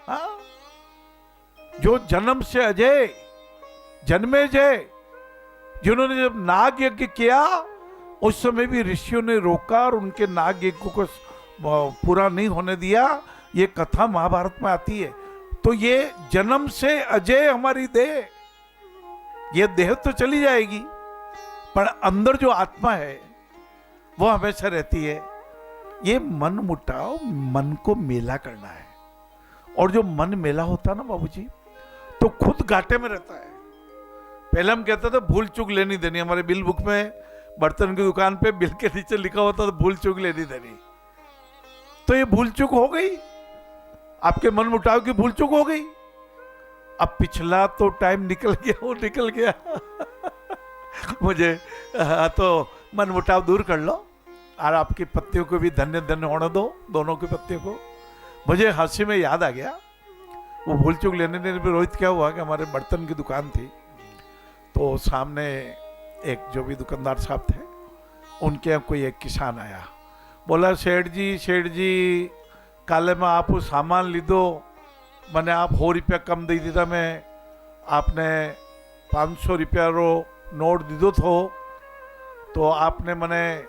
हाँ? जो जन्म से अजय जन्मे जय, जिन्होंने जब नाग यज्ञ किया उस समय भी ऋषियों ने रोका और उनके नाग यज्ञ को पूरा नहीं होने दिया। ये कथा महाभारत में आती है। तो ये जन्म से अजय हमारी देह, ये देह तो चली जाएगी पर अंदर जो आत्मा है वो हमेशा रहती है। ये मन मुटाओ, मन को मेला करना है। और जो मन मेला होता है ना बाबूजी, तो खुद घाटे में रहता है। पहले हम कहते थे भूल चूक लेनी देनी, हमारे बिल बुक में बर्तन की दुकान पे बिल के नीचे लिखा होता था भूल चूक लेनी देनी। तो ये भूल चूक हो गई, आपके मन मुटाव की भूल चूक हो गई। अब पिछला तो टाइम निकल गया, वो निकल गया। मुझे तो मन मुटाव दूर कर लो और आपकी पत्तियों को भी धन्य धन्य होने दो, दोनों की पत्तियों को। मुझे हंसी में याद आ गया वो भूल चूक लेने देने पे रोहित क्या हुआ कि हमारे बर्तन की दुकान थी, तो सामने एक जो भी दुकानदार साहब थे उनके यहाँ कोई एक किसान आया, बोला सेठ जी काले में आप सामान लीधो, मैंने आप 100 रुपया कम दे दीदा, मैं आपने 500 रुपया रो नोट दीदो तो आपने मैंने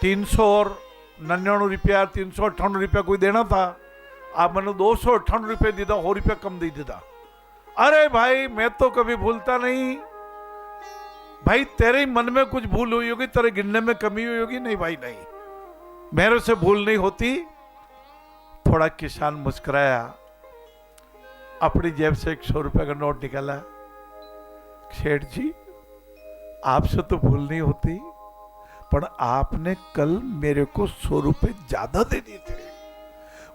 399 रुपया 398 रुपया कोई देना था, आप मैंने 298 रुपये दीदा, 100 रुपया कम दे दीदा। अरे भाई मैं तो कभी भूलता नहीं भाई, तेरे ही मन में कुछ भूल हुई होगी, तेरे गिनने में कमी हुई होगी। नहीं भाई नहीं, मेरे से भूल नहीं होती। थोड़ा किसान मुस्कुराया, अपनी जेब से 100 रुपए का नोट निकाला, सेठ जी आपसे तो भूल नहीं होती, पर आपने कल मेरे को 100 रुपए ज्यादा दे दिए थे,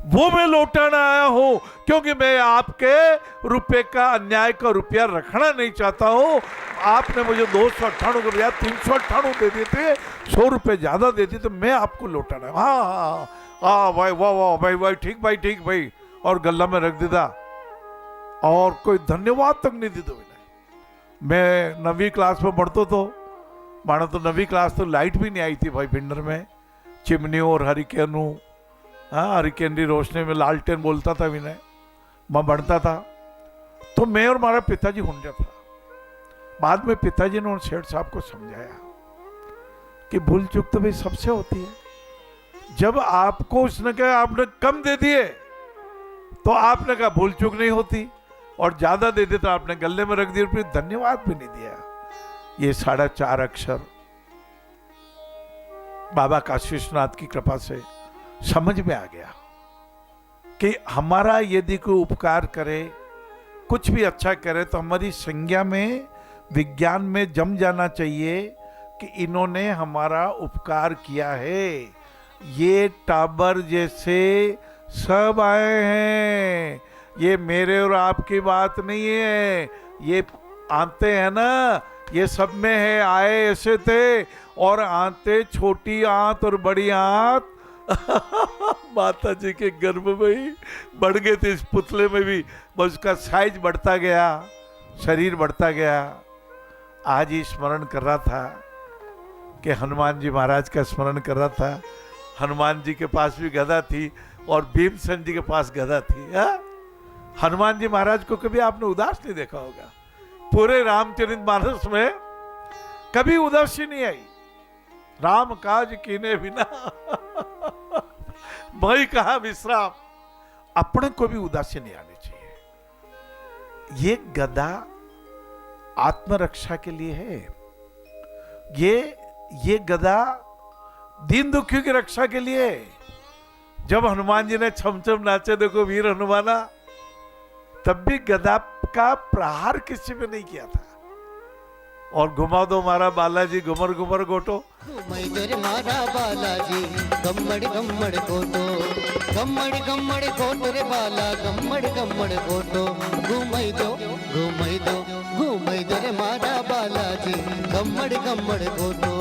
वो मैं लौटाना आया हूं, क्योंकि मैं आपके रुपए का अन्याय का रुपया रखना नहीं चाहता हूं। आपने मुझे 298 के बजाय 398 दे दिए थे, 100 रुपए ज्यादा दे दिए, तो मैं आपको लौटाना। हाँ भाई, वाह भाई ठीक भाई, और गल्ला में रख दिया और कोई धन्यवाद तक नहीं दी। तो मैं 9वीं क्लास में पढ़तो तो मानो तो 9वीं क्लास तो लाइट भी नहीं आई थी भाई भिंडर में, चिमनियों और हरिकेनों, हाँ हरिकेन की रोशनी में लालटेन बोलता था विनय, मैं बढ़ता था। तो मैं और हमारा पिताजी हुंजा था। बाद में पिताजी ने उन सेठ साहब को समझाया कि भूल चूक तो भाई सबसे होती है। जब आपको उसने कहा आपने कम दे दिए तो आपने कहा भूल चूक नहीं होती, और ज्यादा दे दिए तो आपने गले में रख दिया, फिर धन्यवाद भी नहीं दिया। ये 4.5 अक्षर बाबा काशी विश्वनाथ की कृपा से समझ में आ गया कि हमारा यदि कोई उपकार करे, कुछ भी अच्छा करे, तो हमारी संज्ञा में विज्ञान में जम जाना चाहिए कि इन्होंने हमारा उपकार किया है। ये टाबर जैसे सब आए हैं, ये मेरे और आपकी बात नहीं है, ये आते हैं ना, ये सब में है, आए ऐसे थे और आते छोटी आंत और बड़ी आंत माता जी के गर्भ में ही बढ़ गए थे। इस पुतले में भी बस उसका साइज बढ़ता गया, शरीर बढ़ता गया। आज ही स्मरण कर रहा था कि हनुमान जी महाराज का स्मरण कर रहा था। हनुमान जी के पास भी गदा थी और भीमसेन जी के पास गदा थी। हनुमान जी महाराज को कभी आपने उदास नहीं देखा होगा, पूरे रामचरितमानस में कभी उदासी नहीं आई। राम काज कीने बिना भाई कहा विश्राम, अपने को भी उदासी नहीं आनी चाहिए। ये गदा आत्मरक्षा के लिए है, ये गदा दीन दुखियों की रक्षा के लिए। जब हनुमान जी ने छम छम नाचे देखो वीर हनुमाना, तब भी गदा का प्रहार किसी में नहीं किया था। और घुमा दो मारा बालाजी घुमर घुमर गोटो, मारा बालाजी गम्मड़ गम्मड़ गोटो, गम्मड़ गम्मड़ गोटो रे बाला गम्मड़ गम्मड़ गोटो, घुमाई दो रे मारा बालाजी गम्मड़ गम्मड़ गोटो।